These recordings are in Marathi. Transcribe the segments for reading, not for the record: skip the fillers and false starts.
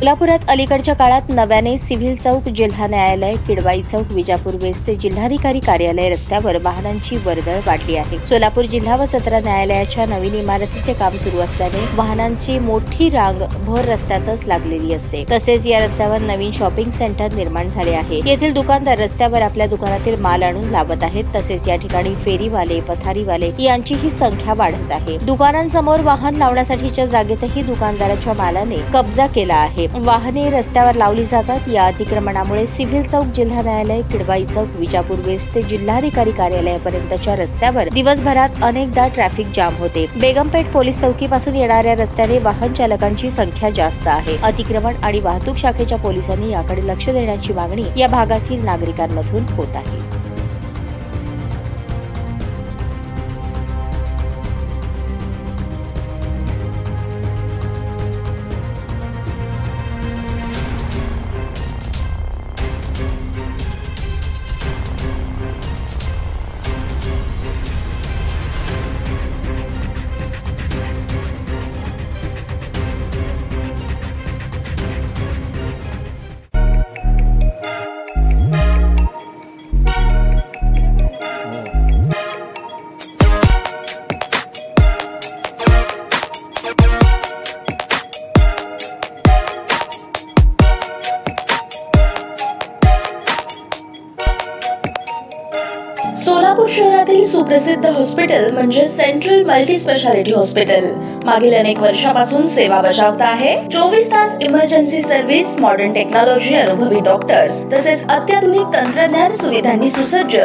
सोलापुरात अलीकडच्या काळात नव्याने सिव्हिल चौक जिल्हा न्यायालय, किडवाई चौक, विजापूर वेस्ट ते जिल्हाधिकारी कार्यालय रस्त्यावर वाहनांची वर्दळ वाढली आहे। सोलापूर जिल्हा व सत्र न्यायालयाच्या नवीन इमारतीचे काम सुरू असल्याने वाहनांची मोठी रांग भर रस्त्यातच लागलेली असते। तसेच या रस्त्यावर नवीन शॉपिंग सेंटर निर्माण झाले आहे। येथील दुकानदार रस्त्यावर आपल्या दुकानातील माल आणून लावत आहेत। तसेच या ठिकाणी फेरीवाले, पथारीवाले यांचीही संख्या वाढत आहे। दुकानांसमोर वाहन लावण्यासाठीच्या जागेतही दुकानदाराच्या मालाने कब्जा केला आहे। वाहने रस्त्यावर लावली जातात। या अतिक्रमणामुळे सिव्हिल चौक जिल्हा न्यायालय, किडवाई चौक, विजापूर वेस्ट ते जिल्हाधिकारी कार्यालयापर्यंतच्या रस्त्यावर दिवसभरात अनेकदा ट्रॅफिक जाम होते। बेगमपेठ पोलीस चौकीपासून येणाऱ्या रस्त्याने वाहन चालकांची संख्या जास्त आहे। अतिक्रमण आणि वाहतूक शाखेच्या पोलिसांनी याकडे लक्ष देण्याची मागणी या भागातील नागरिकांमधून होत आहे। सोलापूर शहरातील सुप्रसिद्ध हॉस्पिटल म्हणजे सेंट्रल मल्टी स्पेशालिटी हॉस्पिटल मागील अनेक वर्षापासून सेवा बजावत आहे। 24 तास इमर्जन्सी सर्व्हिस, मॉडर्न टेक्नॉलॉजी, अनुभवी डॉक्टर्स तसेच अत्याधुनिक तंत्रज्ञान सुविधांनी सुसज्ज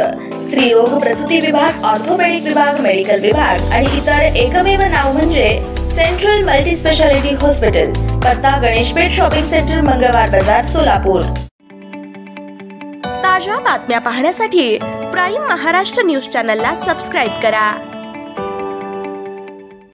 स्त्रीरोग प्रसूती विभाग, ऑर्थोपेडिक विभाग, मेडिकल विभाग आणि इतर एकमेव नाव म्हणजे सेंट्रल मल्टी स्पेशालिटी हॉस्पिटल। पत्ता गणेशपेठ शॉपिंग सेंटर, मंगळवार बाजार, सोलापूर। ताज्या बातम्या पाहण्यासाठी प्राईम महाराष्ट्र न्यूज चॅनलला सबस्क्राईब करा।